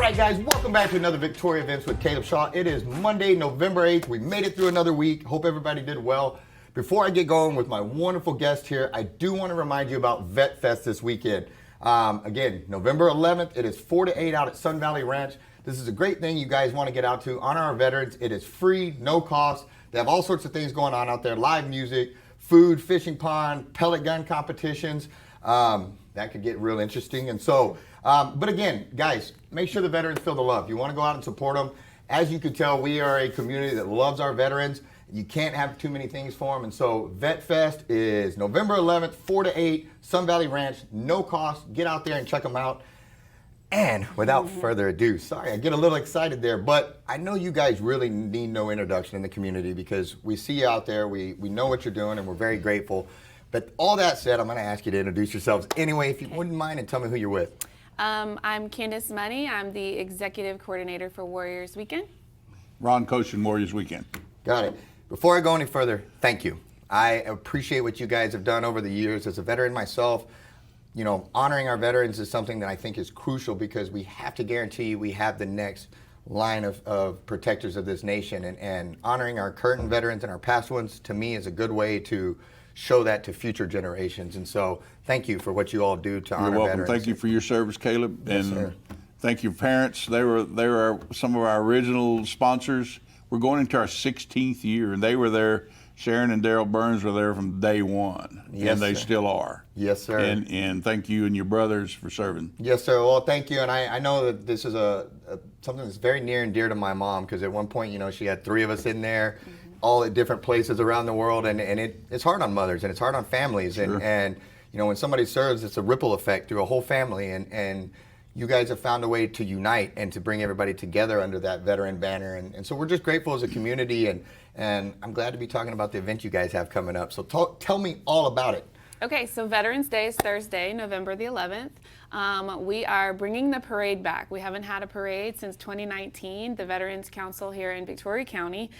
right, guys, welcome back to another Victoria Events with Caleb Shaw. It is Monday, November 8th. We made it through another week. Hope everybody did well. Before I get going with my wonderful guest here, I do want to remind you about VetFest this weekend. Again, November 11th, it is 4 to 8 out at Sun Valley Ranch. This is a great thing you guys want to get out to. Honor our veterans. It is free, no cost. They have all sorts of things going on out there. Live music, food, fishing pond, pellet gun competitions. That could get real interesting. And so, but again, guys, make sure the veterans feel the love. You want to go out and support them. As you can tell, we are a community that loves our veterans. You can't have too many things for them. And so VetFest is November 11th, 4 to 8, Sun Valley Ranch, no cost. Get out there and check them out. And without further ado, sorry, I get a little excited there, but I know you guys really need no introduction in the community because we see you out there, we know what you're doing, and we're very grateful. But all that said, I'm going to ask you to introduce yourselves anyway, if you wouldn't mind, and tell me who you're with. I'm Kandace Monney. I'm the executive coordinator for Warriors Weekend. Ron Kocian, Warriors Weekend. Got it. Before I go any further, thank you. I appreciate what you guys have done over the years. As a veteran myself, you know, honoring our veterans is something that I think is crucial because we have to guarantee we have the next line of protectors of this nation. And honoring our current veterans and our past ones, to me, is a good way to show that to future generations. And so thank you for what you all do to honor You're welcome. veterans. Thank you for your service, Caleb. Yes, and sir. Thank you, parents. They were some of our original sponsors. We're going into our 16th year, and they were there. Sharon and Daryl Burns were there from day one, Yes, and they sir. still are. Yes, sir. And thank you and your brothers for serving. Yes, sir. Well, thank you. And I know that this is something that's very near and dear to my mom because at one point, you know, she had 3 of us in there, all at different places around the world. And it's hard on mothers and it's hard on families. Sure. And, you know, when somebody serves, it's a ripple effect through a whole family. And you guys have found a way to unite and to bring everybody together under that veteran banner. And so we're just grateful as a community. And I'm glad to be talking about the event you guys have coming up. So tell me all about it. Okay, so Veterans Day is Thursday, November the 11th. We are bringing the parade back. We haven't had a parade since 2019. The Veterans Council here in Victoria County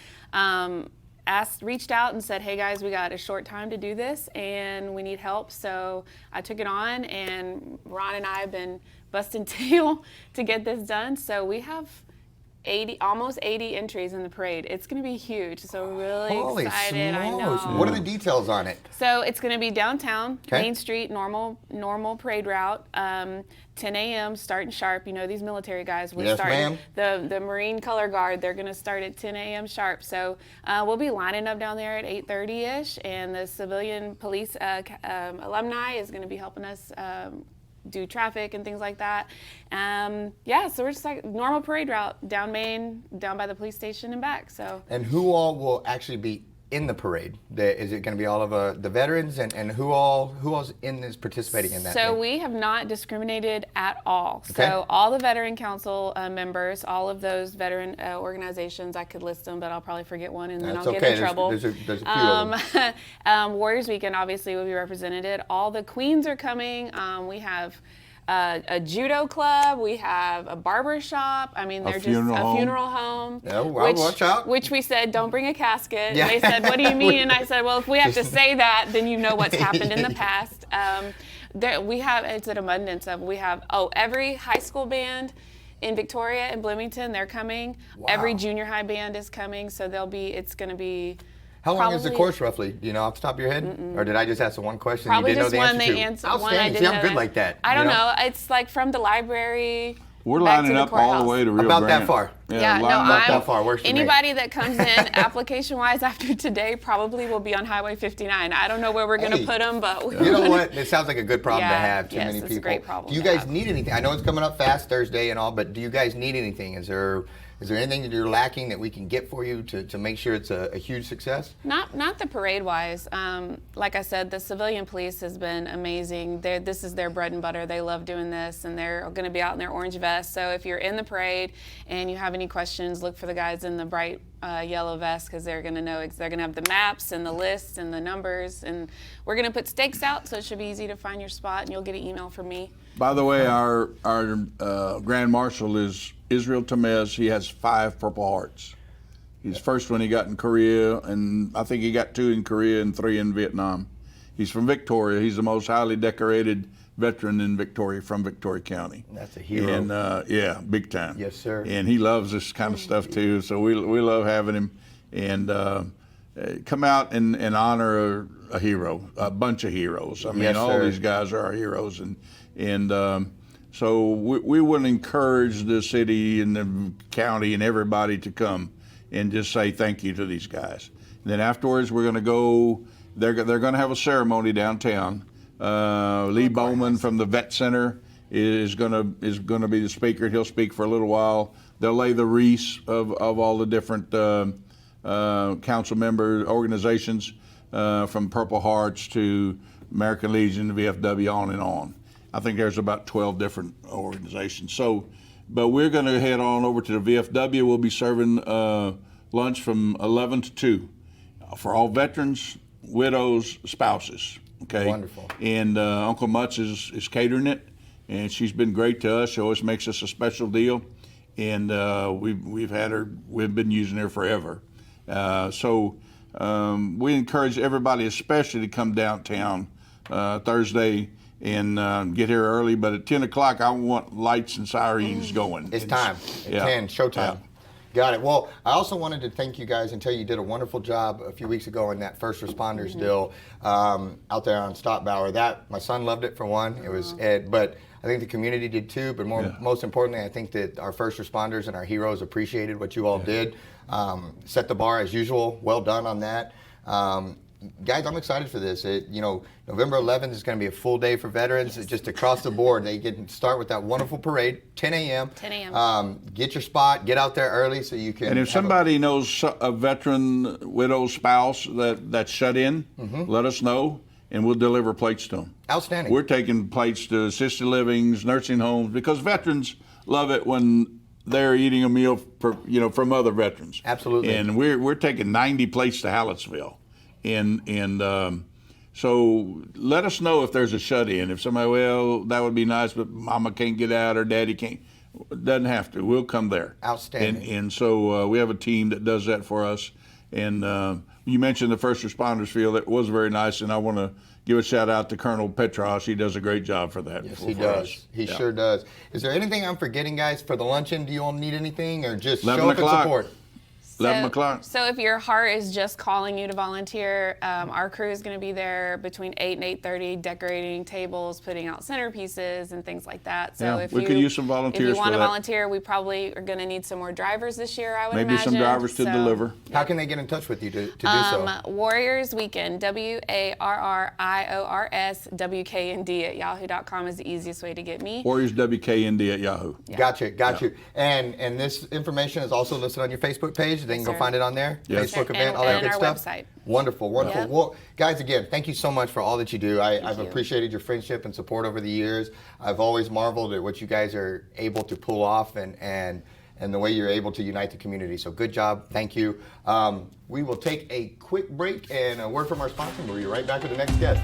reached out and said, hey guys, we got a short time to do this and we need help. So I took it on, and Ron and I have been busting tail to get this done. So we have almost 80 entries in the parade. It's going to be huge. So really Holy excited. I know. smokes. What are the details on it? So it's going to be downtown, Okay. Main Street, normal parade route. 10 a.m. starting sharp. You know these military guys. We're Yes, starting the Marine Color Guard. They're going to start at 10 a.m. sharp. So we'll be lining up down there at 8:30ish, and the civilian police alumni is going to be helping us do traffic and things like that. Yeah, so we're just like normal parade route down Main, down by the police station and back. So. And who all will actually be in the parade? Is it going to be all of the veterans, and who all's in this participating in that? So thing? we have not discriminated at all. Okay. So all the Veteran Council members, all of those veteran organizations, I could list them, but I'll probably forget one and then That's I'll get okay. in trouble. There's a few of them. Warriors Weekend obviously will be represented. All the queens are coming. We have a judo club, we have a barber shop. I mean, they're just a funeral home. Oh, well, watch out. Which we said, don't bring a casket. Yeah. And they said, what do you mean? And I said, well, if we have to say that, then you know what's happened in the past. We have, it's an abundance of, we have, every high school band in Victoria and Bloomington, they're coming. Wow. Every junior high band is coming, so it's going to be. How long is the course roughly? Do you know off the top of your head? Or did I just ask the one question Probably you didn't just know one the they answer to? answered. One I Outstanding. didn't See, I'm know good that. like that. I don't know. It's like from the library. We're back lining to the up all the courthouse. way to Rio About Grande. that far. Yeah, no, lining up that far works for me. anybody that comes in application-wise after today probably will be on Highway 59. I don't know where we're going to put them, but You know what? It sounds like a good problem to Yeah, have. Too yes, many it's a people. great problem Do you to guys have. need anything? I know it's coming up fast Thursday and all, but do you guys need anything? Is there anything that you're lacking that we can get for you to make sure it's a huge success? Not the parade-wise. Like I said, the civilian police has been amazing. This is their bread and butter. They love doing this, and they're going to be out in their orange vests. So if you're in the parade and you have any questions, look for the guys in the bright yellow vest because they're going to know. They're going to have the maps and the lists and the numbers, and we're going to put stakes out, so it should be easy to find your spot, and you'll get an email from me. By the way, our Grand Marshal is Israel Tamez. He has 5 Purple Hearts. His first one he got in Korea, and I think he got 2 in Korea and 3 in Vietnam. He's from Victoria. He's the most highly decorated veteran in Victoria, from Victoria County. That's a hero. And yeah, big time. Yes, sir. And he loves this kind of stuff too. So we love having him. And come out and honor a hero, a bunch of heroes. I mean, Yes, all sir. these guys are our heroes. And so we would encourage the city and the county and everybody to come and just say thank you to these guys. And then afterwards, we're going to go. They're going to have a ceremony downtown. Lee Bowman from the Vet Center is going to be the speaker. He'll speak for a little while. They'll lay the wreaths of all the different council member organizations, from Purple Hearts to American Legion to VFW, on and on. I think there's about 12 different organizations. So, but we're going to head on over to the VFW. We'll be serving lunch from 11 to 2 for all veterans, widows, spouses. Okay. Wonderful. And Uncle Mutz is catering it, and she's been great to us. She always makes us a special deal, and we've had her. We've been using her forever. So we encourage everybody, especially, to come downtown Thursday and get here early. But at 10 o'clock, I want lights and sirens going. It's time. At 10, showtime. Yeah. Got it. Well, I also wanted to thank you guys and tell you did a wonderful job a few weeks ago in that first responders deal out there on Stockbauer. That my son loved it for one. It was but I think the community did too. But most importantly, I think that our first responders and our heroes appreciated what you all did. Set the bar as usual. Well done on that. Guys, I'm excited for this. November 11th is going to be a full day for veterans. It's just across the board. They get start with that wonderful parade, 10 a.m. 10 a.m. Get your spot. Get out there early so you can. And if somebody knows a veteran widow spouse that's shut in, let us know, and we'll deliver plates to them. Outstanding. We're taking plates to assisted livings, nursing homes, because veterans love it when they're eating a meal from other veterans. Absolutely. And we're taking 90 plates to Hallettsville. So let us know if there's a shut-in. If somebody, well, that would be nice, but mama can't get out or daddy can't. Doesn't have to. We'll come there. Outstanding. And so we have a team that does that for us. And you mentioned the first responders field. It was very nice, and I want to give a shout out to Colonel Petrash. He does a great job for that. Yes, he does. He sure does. Is there anything I'm forgetting, guys, for the luncheon? Do you all need anything, or just show up and support? 11 o'clock. So if your heart is just calling you to volunteer, our crew is going to be there between 8 and 8:30, decorating tables, putting out centerpieces and things like that. So if we could use some volunteers if you want for to that. volunteer, we probably are going to need some more drivers this year, I would Maybe imagine. some drivers to deliver. How can they get in touch with you to do so? Warriors Weekend, WARRIORS WKND@yahoo.com is the easiest way to get me. Warriors WKND at Yahoo. Got you. And this information is also listed on your Facebook page. They can go sir. find it on there. Yes. Facebook And- event, all that and good our stuff. website. Wonderful. Yep. Well, guys, again, thank you so much for all that you do. I've you. appreciated your friendship and support over the years. I've always marveled at what you guys are able to pull off and the way you're able to unite the community. So good job. Thank you. We will take a quick break and a word from our sponsor. We'll be right back with the next guest.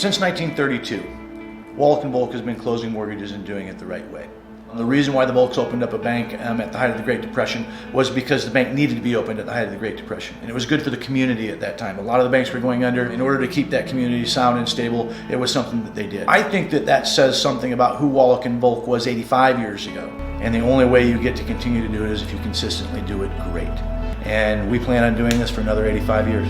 Since 1932, Wallach & Volk has been closing mortgages and doing it the right way. The reason why the Volks opened up a bank at the height of the Great Depression was because the bank needed to be opened at the height of the Great Depression. And it was good for the community at that time. A lot of the banks were going under. In order to keep that community sound and stable, it was something that they did. I think that says something about who Wallach & Volk was 85 years ago. And the only way you get to continue to do it is if you consistently do it great. And we plan on doing this for another 85 years.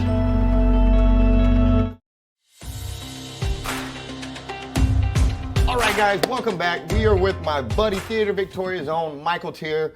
All right, guys, welcome back. We are with my buddy, Theater Victoria's own Michael Tier.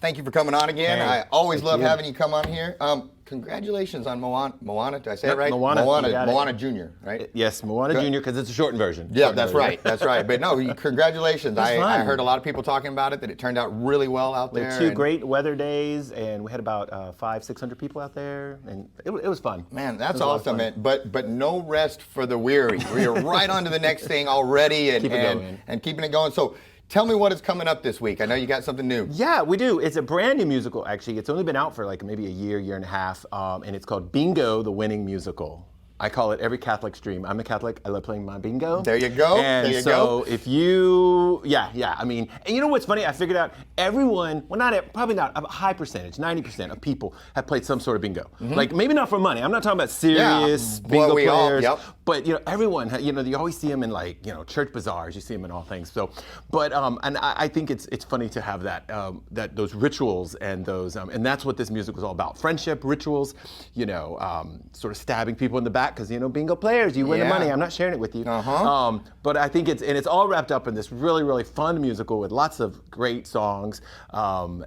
Thank you for coming on again. Hey, I always love you. having you come on here. Congratulations on Moana. Did I say it right? Moana, you got it. Moana Jr., right? Yes, Moana Jr. because it's a shortened version. Yeah, Shortened that's version. right. That's right. But no, congratulations. It's I fun. heard a lot of people talking about it, that it turned out really well out We there. had two and- great weather days, and we had about 500-600 people out there, and it was fun. Man, It that's was a lot of awesome. fun. But no rest for the weary. We are right on to the next thing already and, Keep it going. and keeping it going. So tell me what is coming up this week. I know you got something new. Yeah, we do. It's a brand new musical, actually. It's only been out for like maybe a year and a half, and it's called Bingo, the Winning Musical. I call it every Catholic's dream. I'm a Catholic. I love playing my bingo. There you go. And there you so go. if you, I mean, and you know what's funny? I figured out everyone, well, probably not, a high percentage, 90% of people have played some sort of bingo. Like maybe not for money. I'm not talking about serious bingo players. But everyone, you always see them in like, church bazaars. You see them in all things. So, but and I think it's funny to have that those rituals and those and that's what this music was all about. Friendship, rituals, sort of stabbing people in the back because bingo players, you win the money. I'm not sharing it with you. But I think it's all wrapped up in this really, really fun musical with lots of great songs, and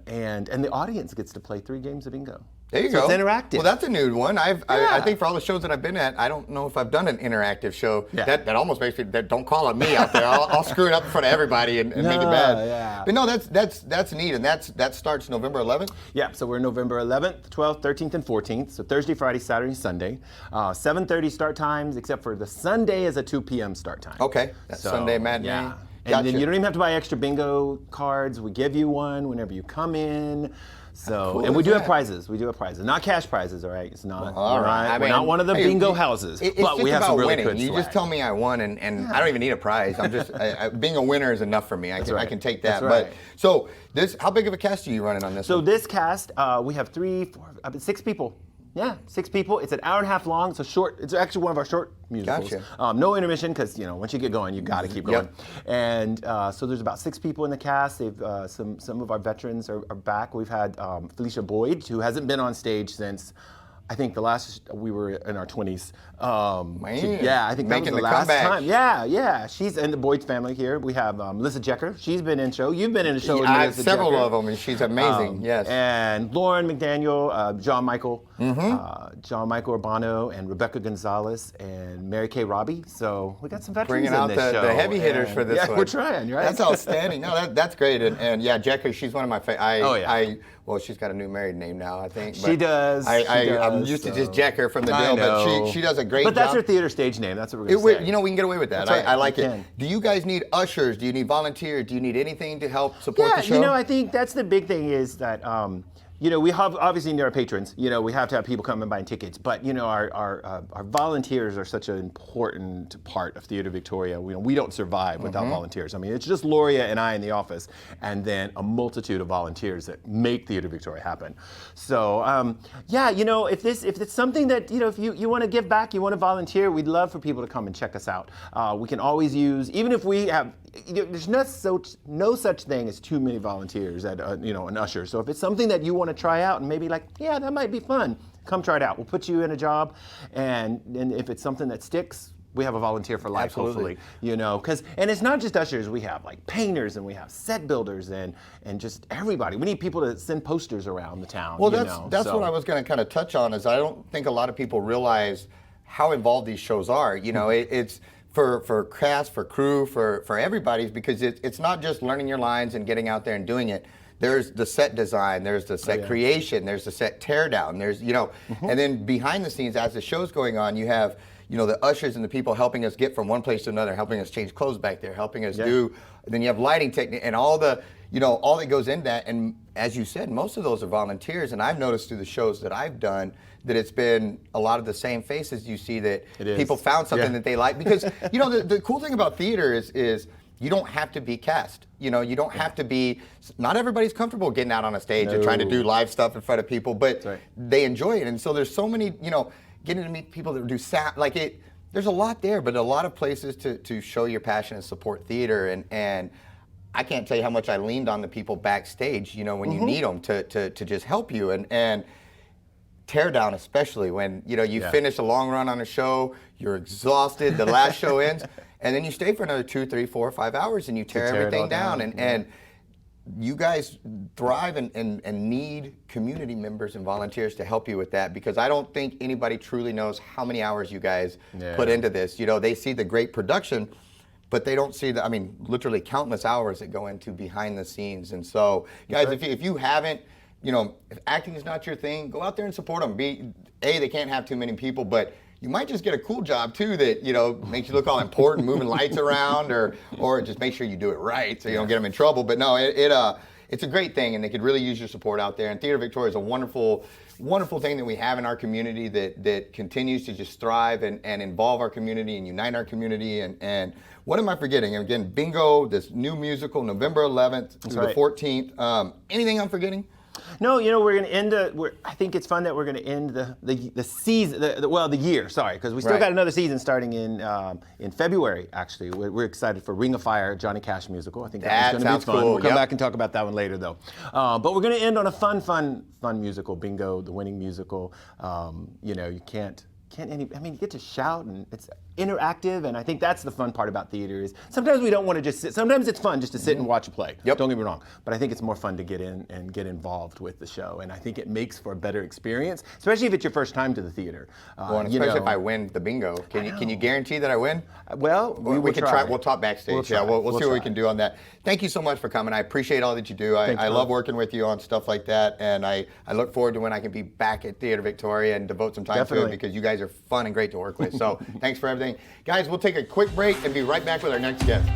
the audience gets to play 3 games of bingo. There you go. It's interactive. Well, that's a new one. I think for all the shows that I've been at, I don't know if I've done an interactive show. Yeah. That almost makes me, don't call on me out there. I'll screw it up in front of everybody and make it bad. Yeah. But no, that's neat, and that starts November 11th. Yeah, so we're November 11th, 12th, 13th, and 14th. So Thursday, Friday, Saturday, Sunday. 7:30 start times, except for the Sunday is a 2 p.m. start time. Okay, that's Sunday matinee. Yeah. Gotcha. And then you don't even have to buy extra bingo cards. We give you one whenever you come in. So, cool and we is do have that? prizes. We do have prizes, not cash prizes. All right, it's not. All right. We're not one of the bingo houses, It's but just we have about some really winning. good You swag. just tell me I won, and I don't even need a prize. I'm just being a winner is enough for me. I can take that. That's right. But so how big of a cast are you running on this? So one? this cast, we have 6 people. Yeah, 6 people. It's an hour and a half long. It's short. It's actually one of our short musicals. Gotcha. No intermission because once you get going, you got to keep going. And so there's about 6 people in the cast. They've some of our veterans are back. We've had Felicia Boyd, who hasn't been on stage since. I think the last we were in our 20s. I think that was the last time. Yeah. She's in the Boyd's family here. We have Melissa Jecker. She's been in show. You've been in a show with Melissa several Jecker. of them, and she's amazing. Yes. And Lauren McDaniel, John Michael Urbano, and Rebecca Gonzalez, and Mary Kay Robbie. So we got some veterans Bringing in out this show. the heavy hitters for this one. Yeah, we're trying, right? That's outstanding. No, that's great. And Jecker, she's one of my favorites. Well, she's got a new married name now, I think. She does. I'm used to just Jecker from the deal, but she does a great job. But that's her theater stage name. That's what we're going to say. We can get away with that. That's right. I like We it. can. Do you guys need ushers? Do you need volunteers? Do you need anything to help support the show? I think that's the big thing is that, we have obviously need our patrons. We have to have people come and buy tickets. But our volunteers are such an important part of Theater Victoria. We don't survive without volunteers. I mean, it's just Loria and I in the office, and then a multitude of volunteers that make Theater Victoria happen. So if it's something that if you want to give back, you want to volunteer, we'd love for people to come and check us out. We can always use, even if we have. There's no such thing as too many volunteers at an usher. So if it's something that you want to try out and maybe that might be fun, come try it out. We'll put you in a job, and if it's something that sticks, we have a volunteer for life. Absolutely. Hopefully, and it's not just ushers. We have painters and we have set builders and just everybody. We need people to send posters around the town. Well, that's what I was going to kind of touch on. Is I don't think a lot of people realize how involved these shows are. It's for cast, for crew, for everybody, because it's not just learning your lines and getting out there and doing it. There's the set design, there's the set creation, there's the set teardown, there's and then behind the scenes as the show's going on, you have the ushers and the people helping us get from one place to another, helping us change clothes back there, helping us do. And then you have lighting technique and all the all that goes into that. And as you said, most of those are volunteers. And I've noticed through the shows that I've done that it's been a lot of the same faces. You see that people found something that they like, because the cool thing about theater is you don't have to be cast. You don't have to be. Not everybody's comfortable getting out on a stage and trying to do live stuff in front of people, but they enjoy it. And so there's so many. Getting to meet people that do sound there's a lot there, but a lot of places to show your passion and support theater. And I can't tell you how much I leaned on the people backstage, when you need them to just help you. And tear down, especially when you finish a long run on a show, you're exhausted, the last show ends, and then you stay for another 2, 3, 4, 5 hours and you tear everything down. And you guys thrive and need community members and volunteers to help you with that, because I don't think anybody truly knows how many hours you guys put into this. They see the great production, but they don't see literally countless hours that go into behind the scenes. And so, guys, if you haven't, if acting is not your thing, go out there and support them. They can't have too many people, but you might just get a cool job too that makes you look all important, moving lights around, or just make sure you do it right so you don't get them in trouble. But no, it's a great thing, and they could really use your support out there. And Theater Victoria is a wonderful wonderful thing that we have in our community that continues to just thrive and involve our community and unite our community. And what am I forgetting? And again, Bingo, this new musical, November 11th through the 14th. Anything I'm forgetting? No, we're going to end. I think it's fun that we're going to end the season. The year. Sorry, because we still got another season starting in February. Actually, we're excited for Ring of Fire, Johnny Cash musical. I think that's going to be fun. Cool. We'll come back and talk about that one later, though. But we're going to end on a fun musical. Bingo, the winning musical. You can't. You get to shout, and it's interactive, and I think that's the fun part about theater is sometimes we don't want to just sit. Sometimes it's fun just to sit and watch a play. Yep. Don't get me wrong, but I think it's more fun to get in and get involved with the show, and I think it makes for a better experience, especially if it's your first time to the theater. Well, and especially if I win the bingo. Can you guarantee that I win? Well, we can try. We'll talk backstage. We'll see what we can do on that. Thank you so much for coming. I appreciate all that you do. I love working with you on stuff like that, and I look forward to when I can be back at Theater Victoria and devote some time to it because you guys are fun and great to work with. So thanks for everything. Guys, we'll take a quick break and be right back with our next guest.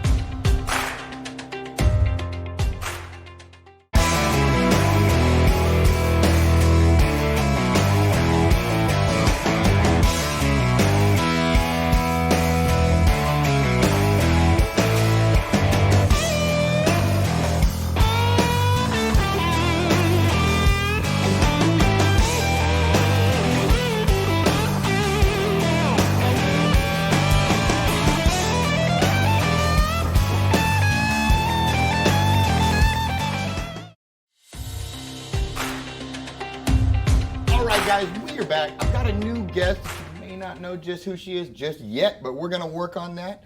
Guys, we are back. I've got a new guest. You may not know just who she is just yet, but we're going to work on that.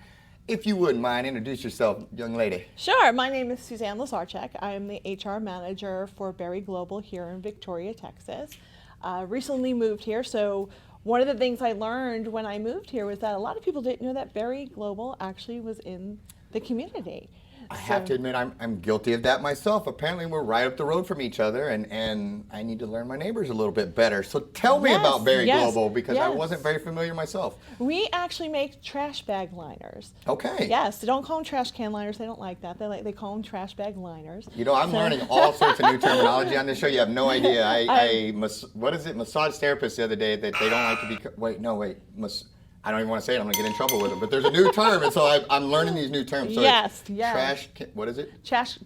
If you wouldn't mind, introduce yourself, young lady. Sure. My name is Suzanne Lazarchek. I am the HR manager for Berry Global here in Victoria, Texas. Recently moved here, so one of the things I learned when I moved here was that a lot of people didn't know that Berry Global actually was in the community. I have to admit, I'm guilty of that myself. Apparently, we're right up the road from each other, and I need to learn my neighbors a little bit better. So tell me about Berry Global, because I wasn't very familiar myself. We actually make trash bag liners. Okay. Yes, they don't call them trash can liners. They don't like that. They call them trash bag liners. I'm learning all sorts of new terminology on this show. You have no idea. What is it? Massage therapist the other day that they don't like to be. I don't even want to say it. I'm going to get in trouble with it. But there's a new term, and so I'm learning these new terms. So trash. What is it? Trash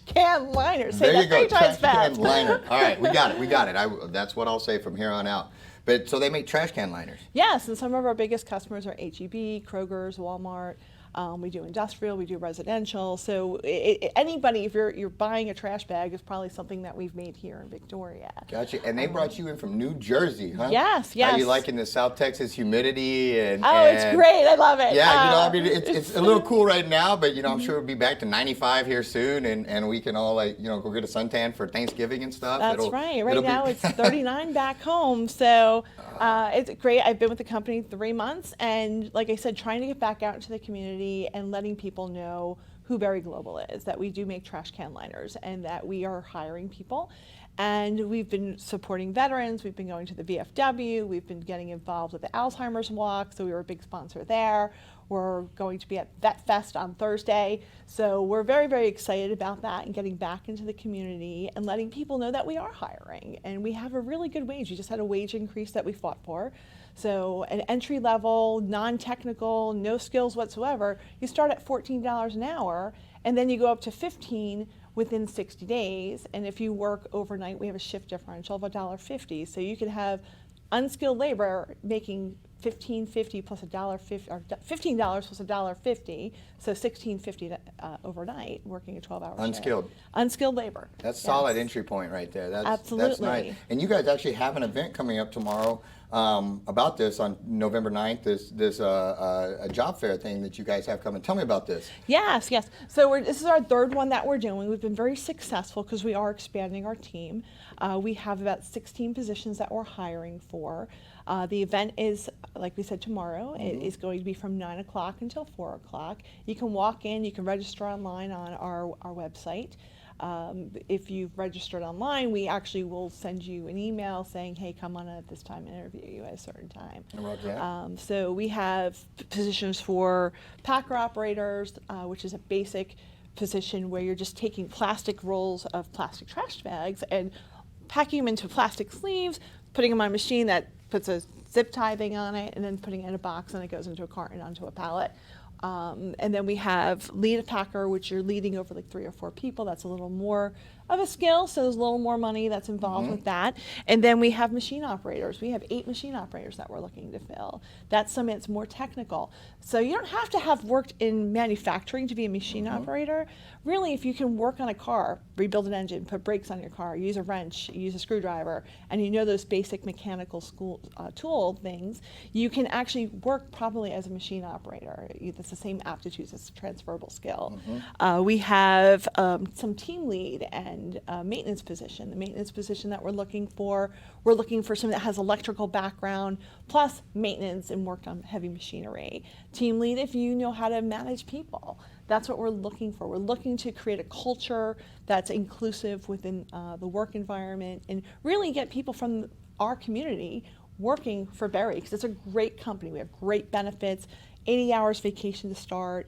can liner. Say there that you go. 3 times Trash fast. can liner. All right, we got it. That's what I'll say from here on out. But so they make trash can liners. Yes, and some of our biggest customers are H-E-B, Kroger's, Walmart. We do industrial, we do residential. So anybody, if you're buying a trash bag, is probably something that we've made here in Victoria. Gotcha. And they brought you in from New Jersey, huh? Yes. How you liking the South Texas humidity? It's great. I love it. Yeah, it's a little cool right now, but I'm sure it'll be back to 95 here soon, and we can all go get a suntan for Thanksgiving and stuff. That's right. Right now it's 39 back home, so it's great. I've been with the company 3 months, and like I said, trying to get back out into the community and letting people know who Berry Global is, that we do make trash can liners and that we are hiring people. And we've been supporting veterans, we've been going to the VFW, we've been getting involved with the Alzheimer's Walk, so we were a big sponsor there. We're going to be at VetFest on Thursday. So we're very, very excited about that and getting back into the community and letting people know that we are hiring. And we have a really good wage. We just had a wage increase that we fought for. So an entry level, non-technical, no skills whatsoever, you start at $14 an hour and then you go up to $15 within 60 days. And if you work overnight, we have a shift differential of $1.50. So you can have unskilled labor making $15.50 plus $1.50, or $15 plus $1.50, so $16.50 overnight, working a 12-hour shift. Unskilled. Unskilled labor. That's solid entry point right there. Absolutely. That's nice. And you guys actually have an event coming up tomorrow about this on November 9th. This a job fair thing that you guys have coming. Tell me about this. Yes. So this is our third one that we're doing. We've been very successful because we are expanding our team. We have about 16 positions that we're hiring for. The event is, like we said, tomorrow. It is going to be from 9 o'clock until 4 o'clock. You can walk in, you can register online on our website. If you've registered online, we actually will send you an email saying, hey, come on at this time and interview you at a certain time. So we have positions for packer operators, which is a basic position where you're just taking plastic rolls of plastic trash bags and packing them into plastic sleeves, putting them on a machine that puts a zip tie thing on it, and then putting it in a box, and it goes into a cart and onto a pallet. And then we have lead a packer, which you're leading over like 3 or 4 people. That's a little more of a skill, so there's a little more money that's involved with that. And then we have machine operators. We have 8 machine operators that we're looking to fill. That's something that's more technical. So you don't have to have worked in manufacturing to be a machine operator. Really, if you can work on a car, rebuild an engine, put brakes on your car, use a wrench, use a screwdriver, and you know those basic mechanical tool things, you can actually work probably as a machine operator. It's the same aptitudes, it's a transferable skill. We have some team lead and maintenance position. The maintenance position that we're looking for someone that has electrical background plus maintenance and worked on heavy machinery. Team lead, if you know how to manage people. That's what we're looking for. We're looking to create a culture that's inclusive within the work environment and really get people from our community working for Berry, because it's a great company. We have great benefits, 80 hours vacation to start.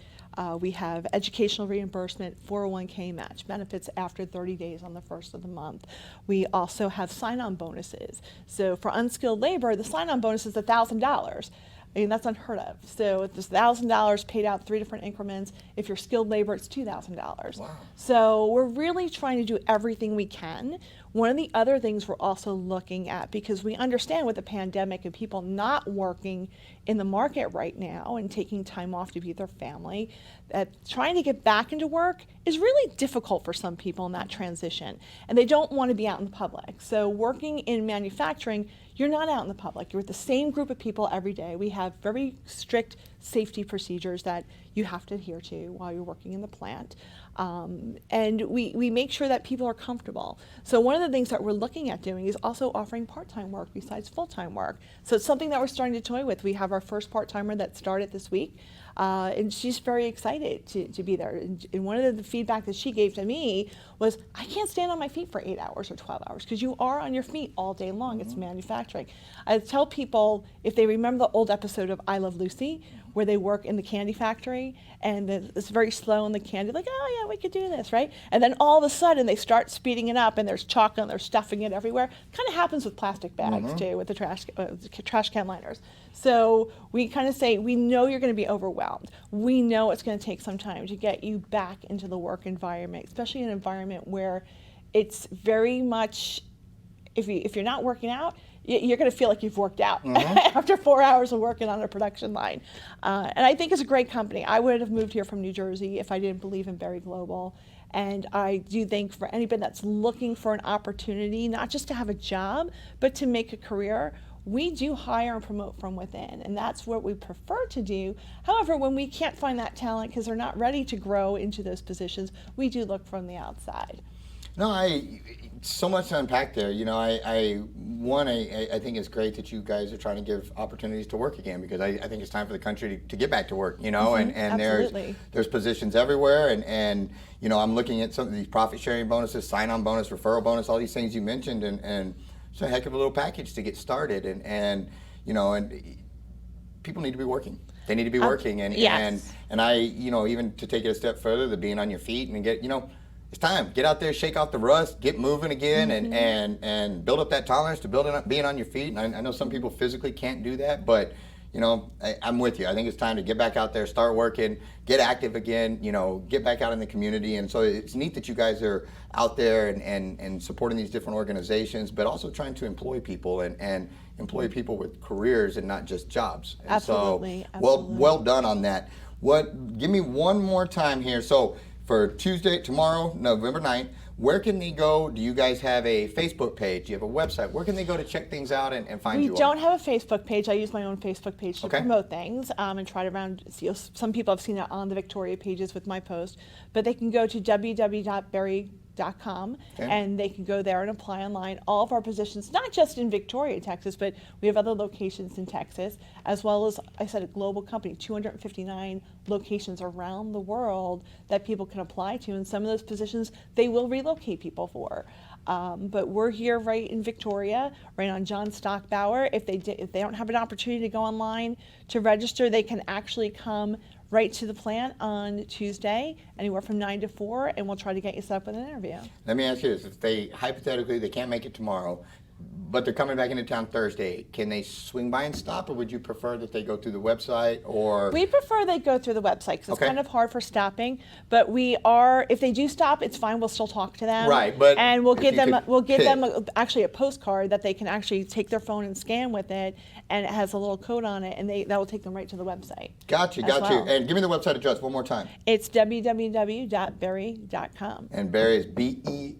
We have educational reimbursement, 401k match, benefits after 30 days on the first of the month. We also have sign-on bonuses. So for unskilled labor, the sign-on bonus is $1,000. I mean, that's unheard of. So it's $1,000 paid out 3 different increments. If you're skilled labor, it's $2,000. Wow. So we're really trying to do everything we can. One of the other things we're also looking at, because we understand with the pandemic and people not working in the market right now and taking time off to be with their family, that trying to get back into work is really difficult for some people in that transition. And they don't want to be out in the public. So working in manufacturing, you're not out in the public. You're with the same group of people every day. We have very strict safety procedures that you have to adhere to while you're working in the plant. And we make sure that people are comfortable. So one of the things that we're looking at doing is also offering part-time work besides full-time work. So it's something that we're starting to toy with. We have our first part-timer that started this week. And she's very excited to be there. And one of the feedback that she gave to me was, I can't stand on my feet for 8 hours or 12 hours, because you are on your feet all day long. It's manufacturing. I tell people, if they remember the old episode of I Love Lucy, where they work in the candy factory, and it's very slow in the candy, like, oh yeah, we could do this, right? And then all of a sudden they start speeding it up, and there's chalk and they're stuffing it everywhere. Kind of happens with plastic bags too, with the trash can liners. So we kind of say, we know you're going to be overwhelmed. We know it's going to take some time to get you back into the work environment, especially an environment where it's very much, if you're not working out, you're going to feel like you've worked out after 4 hours of working on a production line. And I think it's a great company. I would have moved here from New Jersey if I didn't believe in Berry Global. And I do think for anybody that's looking for an opportunity, not just to have a job, but to make a career, we do hire and promote from within, and that's what we prefer to do. However, when we can't find that talent because they're not ready to grow into those positions, we do look from the outside. No, so much to unpack there. You know, I think it's great that you guys are trying to give opportunities to work again, because I think it's time for the country to get back to work, you know, and there's positions everywhere, and you know, I'm looking at some of these profit sharing bonuses, sign-on bonus, referral bonus, all these things you mentioned, and it's a heck of a little package to get started, and you know, and people need to be working. They need to be working, and I, you know, even to take it a step further, the being on your feet and get, you know, it's time. Get out there, shake off the rust, get moving again, and build up that tolerance to being on your feet. And I know some people physically can't do that, but you know, I'm with you. I think it's time to get back out there, start working, get active again, you know, get back out in the community. And so it's neat that you guys are out there and supporting these different organizations, but also trying to employ people and employ people with careers and not just jobs. And Absolutely. Well done on that. Give me one more time here. So for Tuesday, tomorrow, November 9th, where can they go? Do you guys have a Facebook page? Do you have a website? Where can they go to check things out and find you all? We don't have a Facebook page. I use my own Facebook page to promote things and try to some people have seen it on the Victoria pages with my post, but they can go to www.berry.com and they can go there and apply online. All of our positions, not just in Victoria, Texas, but we have other locations in Texas, as well as, I said, a global company, 259 locations around the world that people can apply to, and some of those positions they will relocate people for. But we're here right in Victoria, right on John Stockbauer. If they don't have an opportunity to go online to register, they can actually come right to the plant on Tuesday, anywhere from 9 to 4, and we'll try to get you set up with an interview. Let me ask you this: if they hypothetically they can't make it tomorrow, but they're coming back into town Thursday, can they swing by and stop, or would you prefer that they go through the website? Or We prefer they go through the website because it's Okay. kind of hard for stopping. But if they do stop, it's fine. We'll still talk to them. Right, but and we'll if give you them could actually a postcard that they can actually take their phone and scan with it, and it has a little code on it, and that will take them right to the website. Got you. as well. And give me the website address one more time. It's www.berry.com. And Berry is BERRY.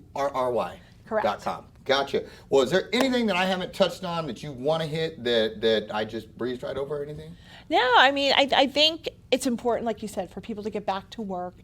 Correct. .com. Gotcha. Well, is there anything that I haven't touched on that you want to hit that I just breezed right over or anything? No, I mean, I think it's important, like you said, for people to get back to work.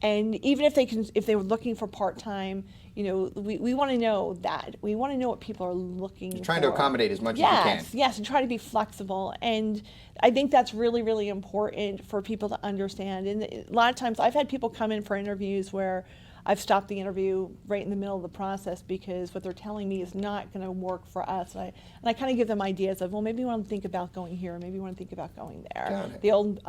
And even if they were looking for part-time, we want to know that. We want to know what people are looking for. Trying to accommodate as much as you can. Yes, and try to be flexible. And I think that's really, really important for people to understand. And a lot of times I've had people come in for interviews where I've stopped the interview right in the middle of the process because what they're telling me is not going to work for us. And I kind of give them ideas of, well, maybe you want to think about going here, maybe you want to think about going there. Got it. The old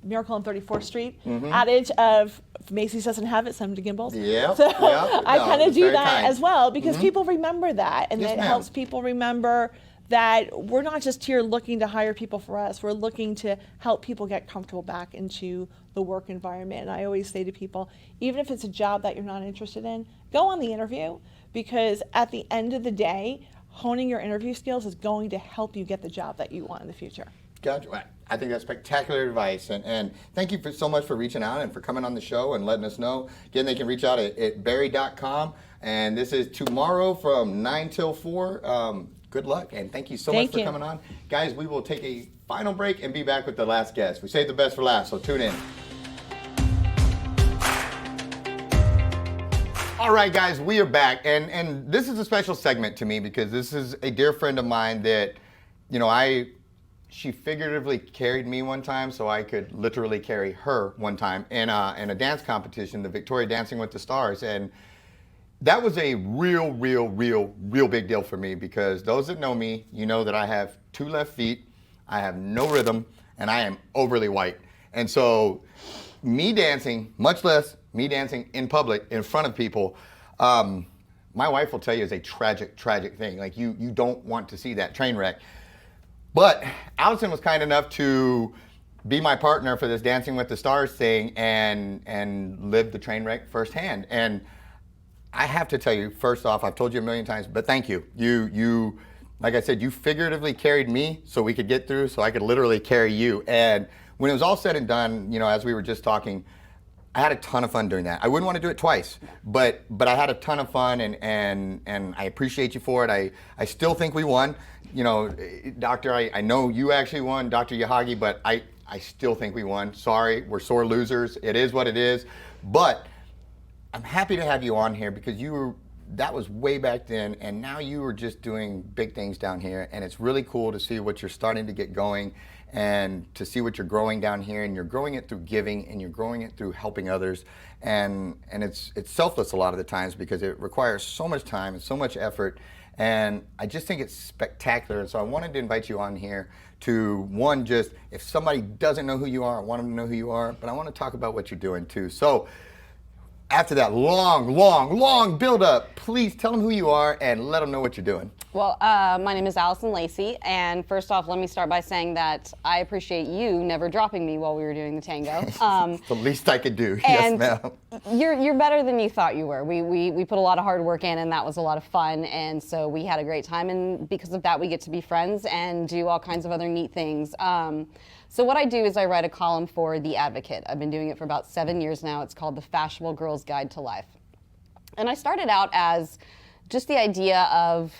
Miracle on 34th Street adage of, if Macy's doesn't have it, send them to Gimbel's. Yep, So yep. I No, kind of it's do very that kind. as well because people remember that, and Yes, it ma'am. helps people remember that we're not just here looking to hire people for us. We're looking to help people get comfortable back into the work environment. And I always say to people, even if it's a job that you're not interested in, go on the interview, because at the end of the day, honing your interview skills is going to help you get the job that you want in the future. Gotcha. I think that's spectacular advice, and thank you so much for reaching out and for coming on the show and letting us know. Again, they can reach out at berry.com, and this is tomorrow from 9 till 4. Good luck, and thank you so much for coming on. Guys, we will take a final break and be back with the last guest. We saved the best for last, so tune in. All right, guys, we are back, and this is a special segment to me because this is a dear friend of mine that, she figuratively carried me one time so I could literally carry her one time in a dance competition, the Victoria Dancing with the Stars, and that was a real big deal for me because those that know me, you know that I have 2 left feet, I have no rhythm, and I am overly white. And so me dancing, much less me dancing in public in front of people, my wife will tell you is a tragic thing. Like you don't want to see that train wreck. But Allison was kind enough to be my partner for this Dancing with the Stars thing and live the train wreck firsthand. And I have to tell you, first off, I've told you a million times, but thank you. You, like I said, you figuratively carried me so we could get through, so I could literally carry you. And when it was all said and done, as we were just talking, I had a ton of fun doing that. I wouldn't want to do it twice, but I had a ton of fun, and I appreciate you for it. I still think we won. Doctor, I know you actually won, Dr. Yahagi, but I still think we won. Sorry, we're sore losers. It is what it is. But I'm happy to have you on here because that was way back then, and now you are just doing big things down here, and it's really cool to see what you're starting to get going and to see what you're growing down here, and you're growing it through giving, and you're growing it through helping others, and it's selfless a lot of the times because it requires so much time and so much effort, and I just think it's spectacular. And so I wanted to invite you on here to, one, just if somebody doesn't know who you are, I want them to know who you are, but I want to talk about what you're doing too. So after that long build-up, please tell them who you are and let them know what you're doing. Well, my name is Allison Lacey, and first off, let me start by saying that I appreciate you never dropping me while we were doing the tango. It's the least I could do. Yes, ma'am. You're better than you thought you were. We put a lot of hard work in, and that was a lot of fun, and so we had a great time, and because of that, we get to be friends and do all kinds of other neat things. So what I do is I write a column for The Advocate. I've been doing it for about 7 years now. It's called The Fashionable Girl's Guide to Life. And I started out as just the idea of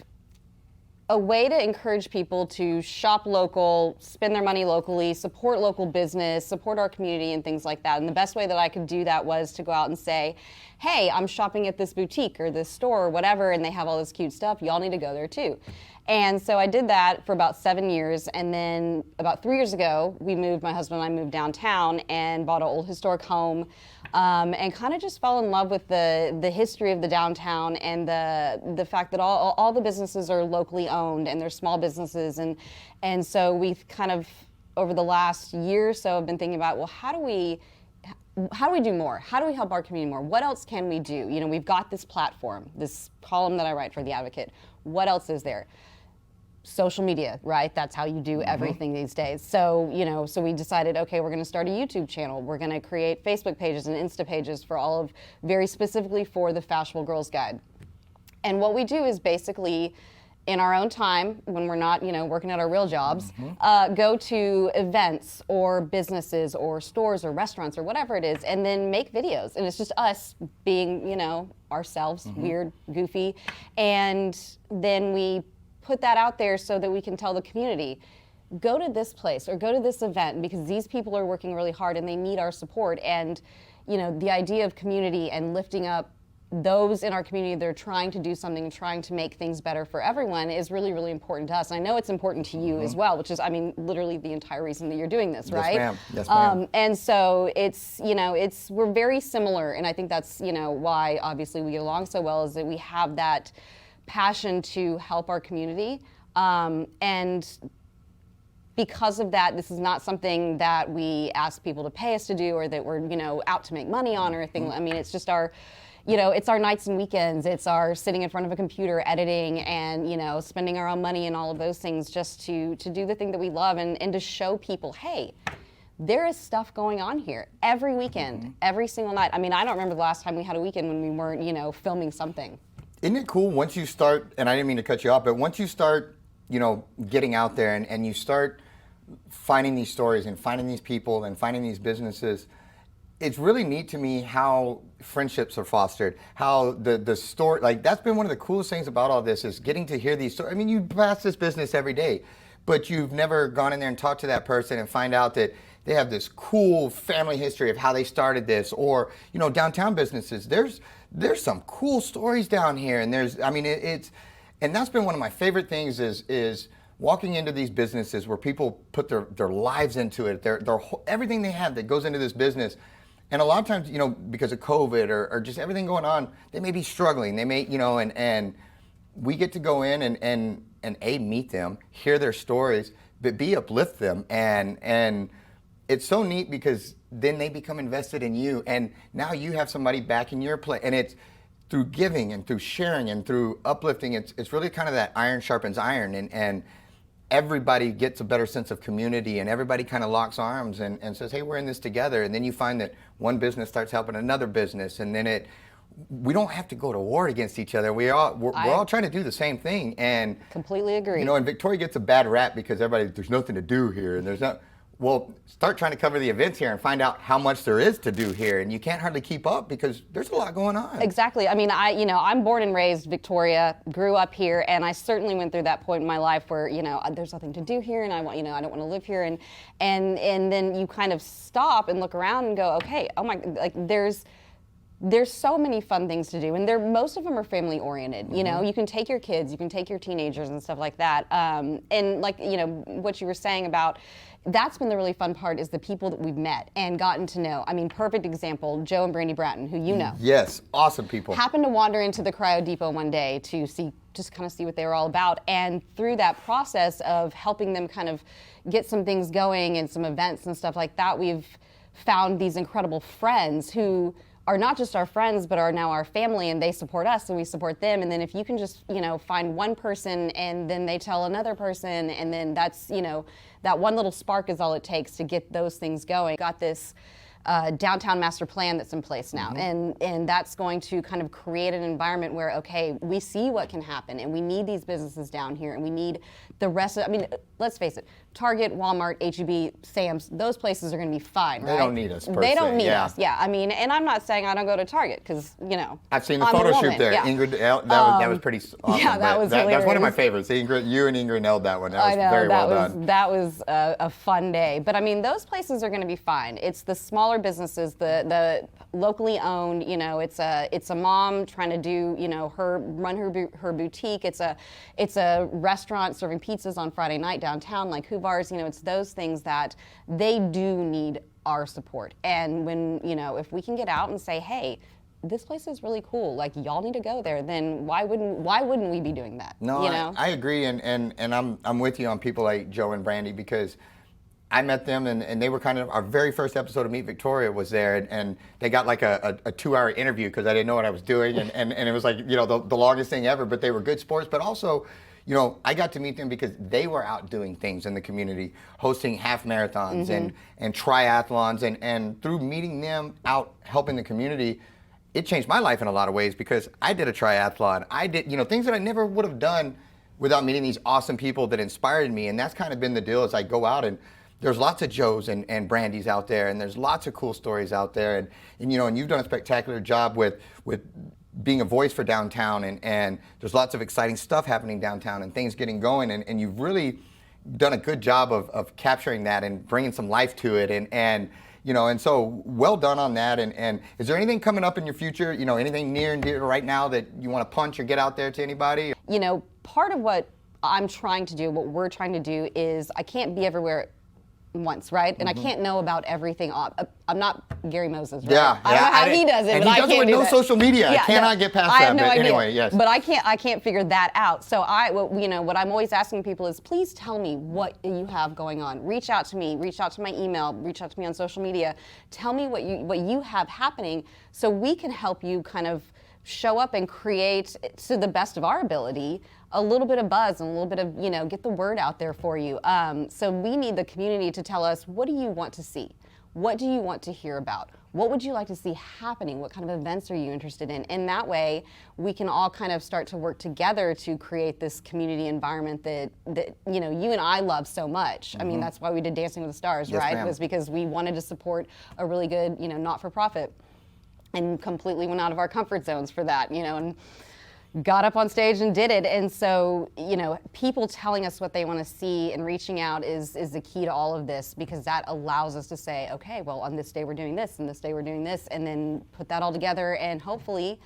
a way to encourage people to shop local, spend their money locally, support local business, support our community and things like that. And the best way that I could do that was to go out and say, hey, I'm shopping at this boutique or this store or whatever, and they have all this cute stuff. Y'all need to go there too. And so I did that for about 7 years. And then about 3 years ago, my husband and I moved downtown and bought an old historic home, and kind of just fell in love with the history of the downtown and the fact that all the businesses are locally owned and they're small businesses. And so we've kind of, over the last year or so, have been thinking about, well, how do we do more? How do we help our community more? What else can we do? You know, we've got this platform, this column that I write for The Advocate. What else is there? Social media, right? That's how you do everything these days. So, you know, so we decided, okay, we're going to start a YouTube channel. We're going to create Facebook pages and Insta pages very specifically for the Fashionable Girls Guide. And what we do is basically, in our own time, when we're not, you know, working at our real jobs, go to events or businesses or stores or restaurants or whatever it is, and then make videos. And it's just us being, you know, ourselves, weird, goofy. And then we put that out there so that we can tell the community, go to this place or go to this event because these people are working really hard and they need our support. And, you know, the idea of community and lifting up those in our community that are trying to do something and trying to make things better for everyone is really, really important to us. And I know it's important to you as well, which is, I mean, literally the entire reason that you're doing this, right? Yes, ma'am. Yes, ma'am. And so it's, you know, we're very similar. And I think that's, you know, why obviously we get along so well, is that we have that passion to help our community. And because of that, this is not something that we ask people to pay us to do or that we're, you know, out to make money on or anything. I mean, it's just our, you know, it's our nights and weekends. It's our sitting in front of a computer editing and, you know, spending our own money and all of those things just to do the thing that we love and to show people, hey, there is stuff going on here every weekend, every single night. I mean, I don't remember the last time we had a weekend when we weren't, you know, filming something. Isn't it cool once you start, and I didn't mean to cut you off, but once you start, you know, getting out there and you start finding these stories and finding these people and finding these businesses, it's really neat to me how friendships are fostered, how the story, like that's been one of the coolest things about all this is getting to hear these stories. I mean, you pass this business every day, but you've never gone in there and talked to that person and find out that they have this cool family history of how they started this, or, you know, downtown businesses. There's some cool stories down here, and and that's been one of my favorite things is walking into these businesses where people put their lives into it, their everything they have that goes into this business. And a lot of times, you know, because of COVID or just everything going on, they may be struggling. They may, you know, and we get to go in and meet them, hear their stories, but uplift them. And it's so neat because then they become invested in you, and now you have somebody back in your play, and it's through giving and through sharing and through uplifting. It's really kind of that iron sharpens iron, and everybody gets a better sense of community, and everybody kind of locks arms and says, hey, we're in this together. And then you find that one business starts helping another business, and then we don't have to go to war against each other. We're all trying to do the same thing. And completely agree. You know, and Victoria gets a bad rap because there's nothing to do here, and there's not. Well, start trying to cover the events here and find out how much there is to do here. And you can't hardly keep up because there's a lot going on. Exactly. I mean, I'm born and raised Victoria, grew up here, and I certainly went through that point in my life where, you know, there's nothing to do here and I don't want to live here. And then you kind of stop and look around and go, okay, oh my, like there's so many fun things to do, and most of them are family oriented. You know, you can take your kids, you can take your teenagers and stuff like that. And like, you know, what you were saying about, that's been the really fun part, is the people that we've met and gotten to know. I mean, perfect example, Joe and Brandy Bratton, who you know. Yes, awesome people. Happened to wander into the Cryo Depot one day to just kind of see what they were all about. And through that process of helping them kind of get some things going and some events and stuff like that, we've found these incredible friends who are not just our friends, but are now our family, and they support us and we support them. And then if you can just, you know, find one person and then they tell another person, and then that's, you know, that one little spark is all it takes to get those things going. Got this downtown master plan that's in place now, and that's going to kind of create an environment where, okay, we see what can happen, and we need these businesses down here, and we need the rest of, I mean, let's face it, Target, Walmart, H-E-B, Sam's, those places are going to be fine, right? They don't need us, per They se, don't need yeah. us, yeah. I mean, and I'm not saying I don't go to Target, because, you know, I've seen the I'm a photo shoot woman, there. yeah. Ingrid, that was pretty awesome. yeah, that was That's one of my hilarious. favorites. Ingrid, you and Ingrid nailed that one. That was I know, very that well was done. that was a fun day. But I mean, those places are going to be fine. It's the smaller businesses, the locally owned. You know, it's a mom trying to do, you know, run her boutique. It's a restaurant serving pizzas on Friday night downtown, like Huvar's. You know, it's those things that they do need our support. And when, you know, if we can get out and say, hey, this place is really cool, like y'all need to go there, then why wouldn't we be doing that? No, you know? I agree, and I'm with you on people like Joe and Brandy, because I met them and they were kind of, our very first episode of Meet Victoria was there, and they got like a 2-hour interview because I didn't know what I was doing, and it was like, you know, the longest thing ever, but they were good sports, but also, you know, I got to meet them because they were out doing things in the community, hosting half marathons and triathlons, and through meeting them out helping the community, it changed my life in a lot of ways, because I did a triathlon. I did, you know, things that I never would have done without meeting these awesome people that inspired me. And that's kind of been the deal as I go out, and there's lots of Joes and Brandys out there, and there's lots of cool stories out there. And you know, and you've done a spectacular job with being a voice for downtown, and there's lots of exciting stuff happening downtown and things getting going. And you've really done a good job of capturing that and bringing some life to it. And you know, and so well done on that. And is there anything coming up in your future, you know, anything near and dear right now that you want to punch or get out there to anybody? You know, part of what I'm trying to do, what we're trying to do, is I can't be everywhere once, right? And I can't know about everything. I'm not Gary Moses, right? Yeah, I don't know how yeah, he does it, and but he I does it can't with do no that. social media. I Yeah, cannot no, get past I that, have no but idea. anyway, yes. But I can't figure that out. So you know, what I'm always asking people is, please tell me what you have going on. Reach out to me. Reach out to my email. Reach out to me on social media. Tell me what you have happening, so we can help you kind of show up and create, to the best of our ability, a little bit of buzz and a little bit of, you know, get the word out there for you. So we need the community to tell us, what do you want to see? What do you want to hear about? What would you like to see happening? What kind of events are you interested in? And that way, we can all kind of start to work together to create this community environment that you know, you and I love so much. I mean, that's why we did Dancing with the Stars, Yes, right? ma'am. Was because we wanted to support a really good, you know, not-for-profit, and completely went out of our comfort zones for that, you know, and got up on stage and did it. And so, you know, people telling us what they want to see and reaching out is the key to all of this, because that allows us to say, okay, well, on this day we're doing this, and this day we're doing this, and then put that all together and hopefully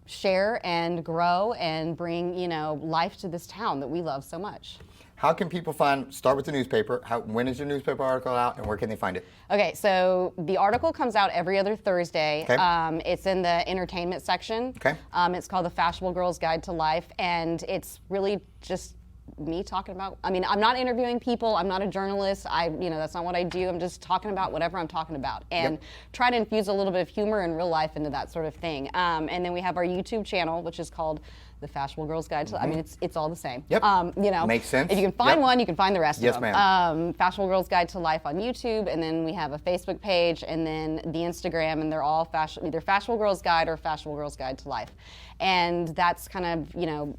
share and grow and bring, you know, life to this town that we love so much. How can people start with the newspaper, when is your newspaper article out, and where can they find it? Okay, so the article comes out every other Thursday. Okay. It's in the entertainment section. Okay. It's called The Fashionable Girl's Guide to Life, and it's really just me talking about, I mean, I'm not interviewing people, I'm not a journalist, you know, that's not what I do. I'm just talking about whatever I'm talking about, and try to infuse a little bit of humor and real life into that sort of thing. And then we have our YouTube channel, which is called The Fashionable Girl's Guide to, I mean, it's all the same. Yep. You know, Makes sense. if you can find Yep. one, you can find the rest Yes, of them. ma'am. Fashionable Girls Guide to Life on YouTube, and then we have a Facebook page, and then the Instagram, and they're all either Fashionable Girls Guide or Fashionable Girls Guide to Life. And that's kind of, you know,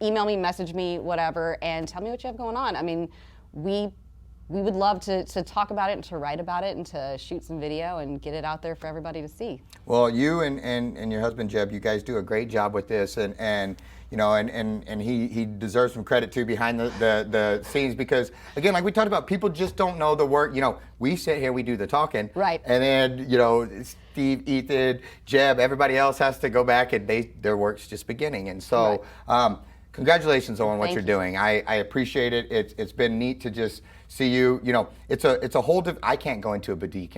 email me, message me, whatever, and tell me what you have going on. I mean, we would love to talk about it and to write about it and to shoot some video and get it out there for everybody to see. Well, you and your husband Jeb, you guys do a great job with this, and you know, and he deserves some credit too behind the scenes, because again, like we talked about, people just don't know the work. You know, we sit here, we do the talking, right? And then, you know, Steve, Ethan, Jeb, everybody else has to go back, and their work's just beginning. And so, congratulations on what you're doing. I appreciate it. It's been neat to just see you. You know, it's a whole I can't go into a boutique.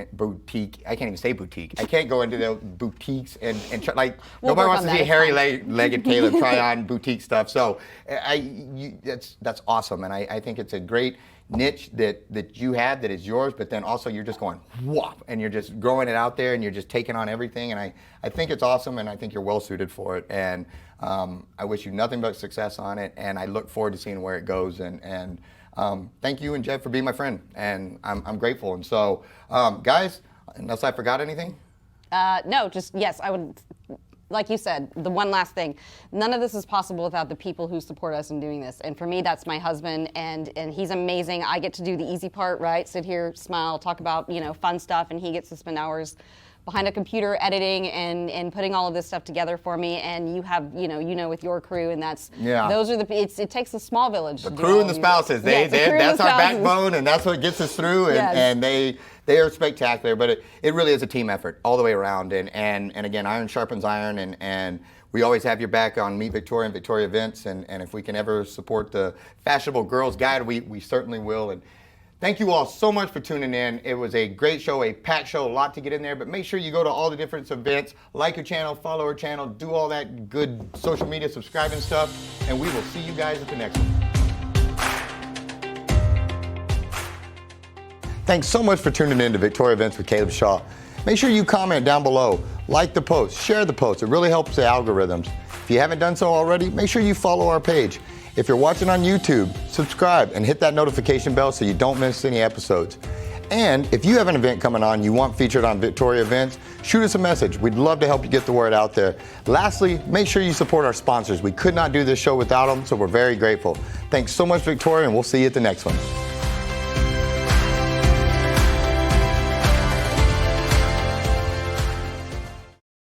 I can't even say boutique. I can't go into the boutiques and try, like, nobody wants to see hairy-legged Caleb try on boutique stuff. So that's awesome, and I think it's a great niche that you have that is yours, but then also you're just going whop, and you're just growing it out there, and you're just taking on everything, and I think it's awesome, and I think you're well suited for it, and I wish you nothing but success on it, and I look forward to seeing where it goes, and thank you and Jeff for being my friend, and I'm grateful. And so guys, Unless I forgot anything? No, just yes, I would. Like you said, the one last thing, none of this is possible without the people who support us in doing this. And for me, that's my husband, and he's amazing. I get to do the easy part, right? Sit here, smile, talk about, fun stuff, and he gets to spend hours behind a computer editing and putting all of this stuff together for me. And you have, with your crew, and those are it takes a small village. The crew and the spouses, that's our backbone, and that's what gets us through, and they are spectacular, but it really is a team effort all the way around. And again, iron sharpens iron, and we always have your back on Meet Victoria and Victoria events. And if we can ever support the Fashionable Girls Guide, we certainly will. And thank you all so much for tuning in. It was a great show, a packed show, a lot to get in there. But make sure you go to all the different events, like your channel, follow our channel, do all that good social media subscribing stuff. And we will see you guys at the next one. Thanks so much for tuning in to Victoria Events with Caleb Shaw. Make sure you comment down below, like the post, share the post. It really helps the algorithms. If you haven't done so already, make sure you follow our page. If you're watching on YouTube, subscribe and hit that notification bell so you don't miss any episodes. And if you have an event coming on you want featured on Victoria Events, shoot us a message. We'd love to help you get the word out there. Lastly, make sure you support our sponsors. We could not do this show without them, so we're very grateful. Thanks so much, Victoria, and we'll see you at the next one.